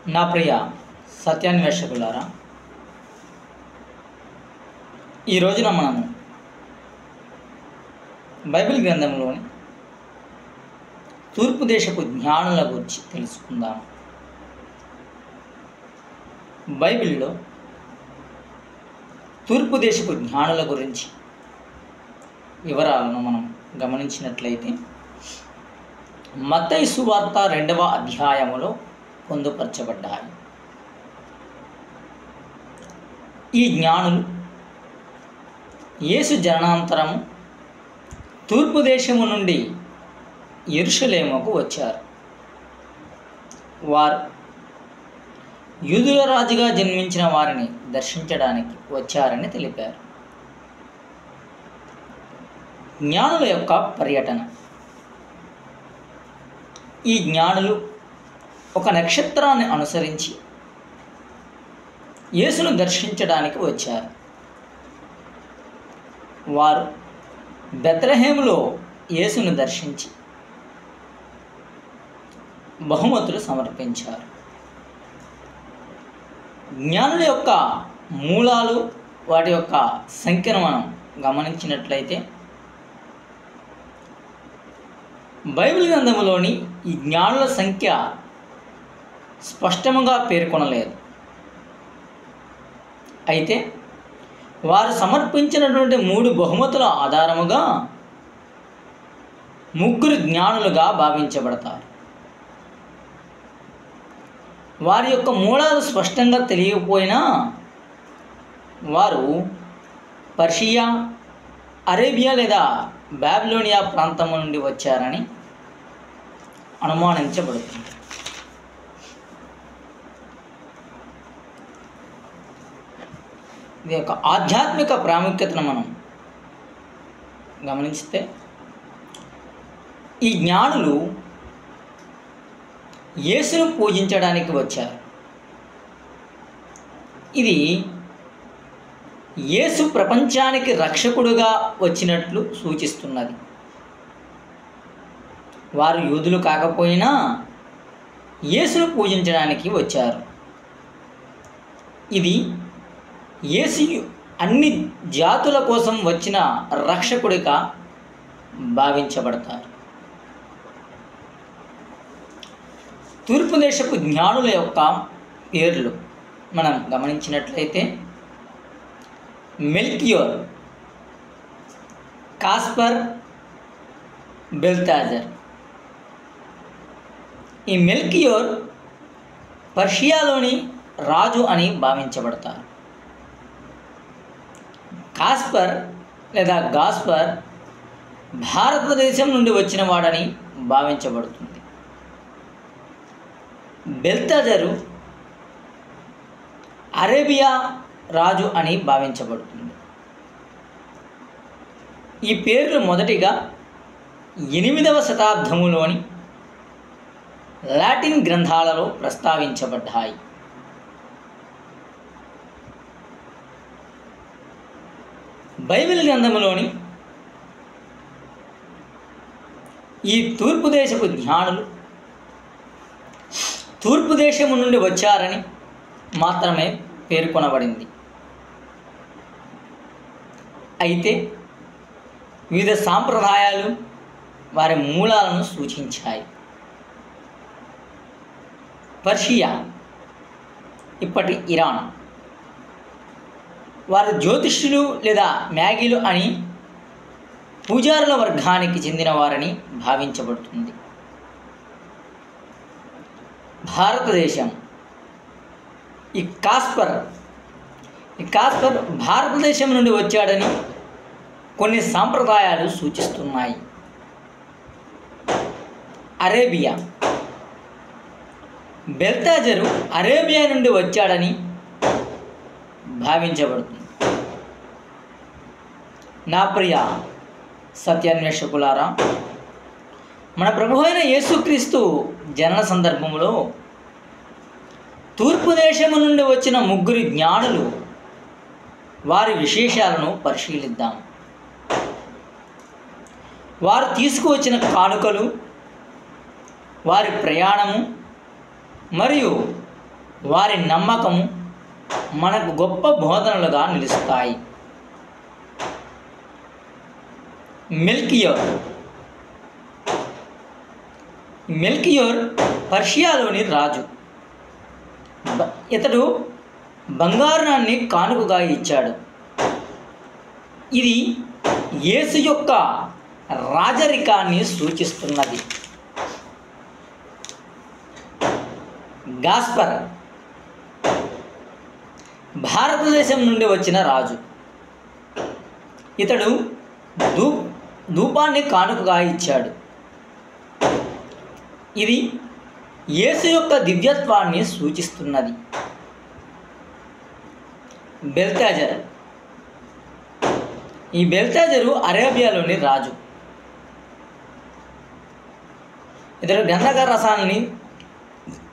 నా ప్రియ సత్యాన్వేషకులారా, ఈ రోజున మనము బైబిల్ గ్రంథంలోని తూర్పు దేశపు జ్ఞానుల గురించి తెలుసుకుందాము. బైబిల్లో తూర్పు దేశపు జ్ఞానుల గురించి వివరాలను మనం గమనించినట్లయితే మత్తయి సువార్త 2వ అధ్యాయములో పొందుపరచబడ్డాయి. ఈ జ్ఞానులు యేసు జననాంతరము తూర్పు దేశము నుండి యెరూషలేముకు వచ్చారు. వారు యూదుల రాజుగా జన్మించిన వారిని దర్శించడానికి వచ్చారని తెలిపారు. జ్ఞానుల యొక్క పర్యటన. ఈ జ్ఞానులు ఒక నక్షత్రాన్ని అనుసరించి యేసును దర్శించడానికి వచ్చారు. వారు బెత్లెహేములో యేసును దర్శించి బహుమతులు సమర్పించారు. జ్ఞానుల యొక్క మూలాలు, వాటి యొక్క సంఖ్యను మనం గమనించినట్లయితే బైబిల్ గ్రంథంలోని ఈ జ్ఞానుల సంఖ్య స్పష్టంగా పేర్కొనలేదు. అయితే వారు సమర్పించినటువంటి 3 బహుమతుల ఆధారముగా 3 జ్ఞానులుగా భావించబడతారు. వారి యొక్క మూలాలు స్పష్టంగా తెలియకపోయినా వారు పర్షియా, అరేబియా లేదా బాబిలోనియా ప్రాంతం నుండి వచ్చారని అనుమానించబడుతుంది. ఇది యొక్క ఆధ్యాత్మిక ప్రాముఖ్యతను మనం గమనిస్తే ఈ జ్ఞానులు యేసును పూజించడానికి వచ్చారు. ఇది యేసు ప్రపంచానికి రక్షకుడుగా వచ్చినట్లు సూచిస్తున్నది. వారు యూదులు కాకపోయినా యేసును పూజించడానికి వచ్చారు. ఇది యేసు అన్ని జాతుల కోసం వచ్చిన రక్షకుడిగా భావించబడతారు. తూర్పు దేశపు జ్ఞానుల యొక్క పేర్లు మనం గమనించినట్లయితే మెల్కియోర్, కాస్పర్, బెల్తాజర్. ఈ మెల్కియోర్ పర్షియాలోని రాజు అని భావించబడతారు. కాస్పర్ లేదా గాస్పర్ భారతదేశం నుండి వచ్చిన వాడని భావించబడుతుంది. బెల్తాజరు అరేబియా రాజు అని భావించబడుతుంది. ఈ పేర్లు మొదటిగా 8వ శతాబ్దములోని లాటిన్ గ్రంథాలలో ప్రస్తావించబడ్డాయి. బైబిల్ గ్రంథములోని ఈ తూర్పు దేశపు జ్ఞానులు తూర్పు దేశము నుండి వచ్చారని మాత్రమే పేర్కొనబడింది. అయితే వివిధ సాంప్రదాయాలు వారి మూలాలను సూచించాయి. పర్షియా, ఇప్పటి ఇరాన్, వారు జ్యోతిష్యులు లేదా మ్యాగీలు అని పూజారుల వర్గానికి చెందిన వారని భావించబడుతుంది. భారతదేశం, ఈ కాస్పర్ భారతదేశం నుండి వచ్చాడని కొన్ని సాంప్రదాయాలు సూచిస్తున్నాయి. అరేబియా, బెల్తాజరు అరేబియా నుండి వచ్చాడని భావించబడుతుంది. నా ప్రియ సత్యాన్వేషకులారా, మన ప్రభు అయిన యేసుక్రీస్తు జనన సందర్భంలో తూర్పు దేశము నుండి వచ్చిన 3 జ్ఞానులు, వారి విశేషాలను పరిశీలిద్దాం. వారు తీసుకువచ్చిన కానుకలు, వారి ప్రయాణము మరియు వారి నమ్మకము మనకు గొప్ప బోధనలుగా నిలుస్తాయి. మెల్కియోర్ పర్షియాలోని రాజు. ఇతడు బంగారాన్ని కానుకగా ఇచ్చాడు. ఇది యేసు యొక్క రాజరికాన్ని సూచిస్తున్నది. గాస్పర్ భారతదేశం నుండి వచ్చిన రాజు. ఇతడు ధూపాన్ని కానుకగా ఇచ్చాడు. ఇది యేసు యొక్క దివ్యత్వాన్ని సూచిస్తున్నది. బెల్తాజర్. ఈ బెల్తాజరు అరేబియాలోని రాజు. ఇతడు గంధక రసాన్ని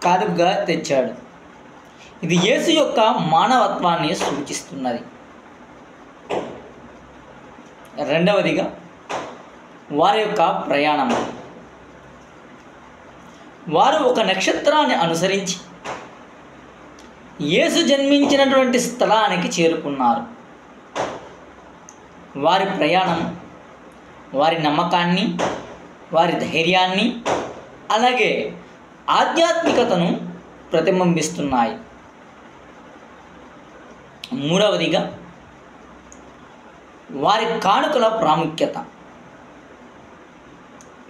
కానుకగా తెచ్చాడు. ఇది యేసు యొక్క మానవత్వాన్ని సూచిస్తున్నది. రెండవదిగా వారి యొక్క ప్రయాణం. వారు ఒక నక్షత్రాన్ని అనుసరించి యేసు జన్మించినటువంటి స్థలానికి చేరుకున్నారు. వారి ప్రయాణం వారి నమ్మకాన్ని, వారి ధైర్యాన్ని, అలాగే ఆధ్యాత్మికతను ప్రతిబింబిస్తున్నాయి. మూడవదిగా వారి కానుకల ప్రాముఖ్యత.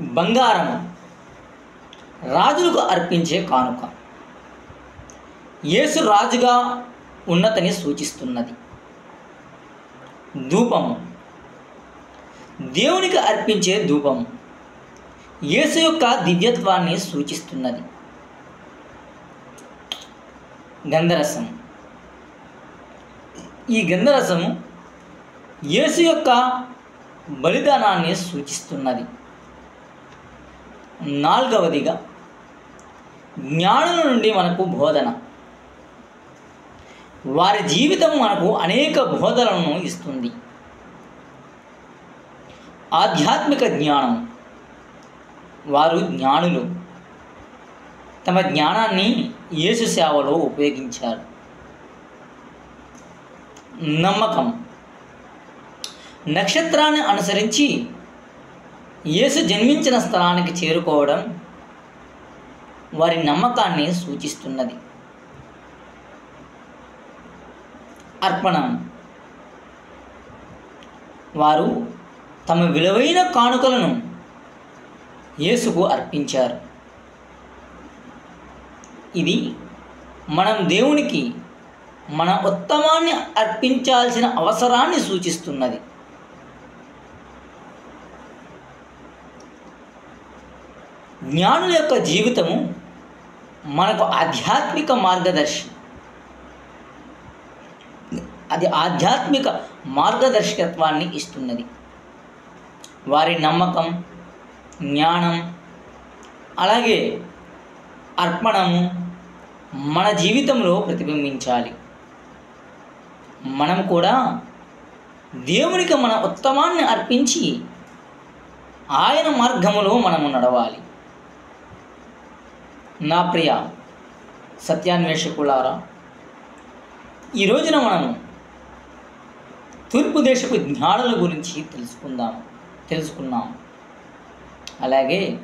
బంగారం రాజులకు అర్పించే కానుక. యేసు రాజుగా ఉన్నతని సూచిస్తున్నది. ధూపము దేవునికి అర్పించే ధూపము యేసు యొక్క దివ్యత్వాన్ని సూచిస్తున్నది. గంధరసం. ఈ గంధరసము యేసు యొక్క బలిదానాన్ని సూచిస్తున్నది. నాలుగవదిగా జ్ఞానుల నుండి మనకు బోధన. వారి జీవితం మనకు అనేక బోధనలను ఇస్తుంది. ఆధ్యాత్మిక జ్ఞానం. వారు జ్ఞానులు. తమ జ్ఞానాన్ని యేసు సేవలో ఉపయోగించారు. నమ్మకం. నక్షత్రాన్ని అనుసరించి యేసు జన్మించిన స్థలానికి చేరుకోవడం వారి నమ్మకాన్ని సూచిస్తున్నది. అర్పణం. వారు తమ విలువైన కానుకలను యేసుకు అర్పించారు. ఇది మనం దేవునికి మన ఉత్తమాన్ని అర్పించాల్సిన అవసరాన్ని సూచిస్తున్నది. జ్ఞానుల యొక్క జీవితము మనకు ఆధ్యాత్మిక మార్గదర్శి. అది ఆధ్యాత్మిక మార్గదర్శకత్వాన్ని ఇస్తున్నది. వారి నమ్మకం, జ్ఞానం, అలాగే అర్పణము మన జీవితంలో ప్రతిబింబించాలి. మనం కూడా దేవునికి మన ఉత్తమాన్ని అర్పించి ఆయన మార్గములో మనము నడవాలి. నా ప్రియ సత్యాన్వేషకులారా, ఈ రోజున మనము తూర్పు దేశపు జ్ఞానుల గురించి తెలుసుకున్నాం. అలాగే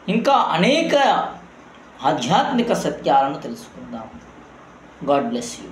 ఇంకా అనేక ఆధ్యాత్మిక సత్యాలను తెలుసుకుందాం. God bless you.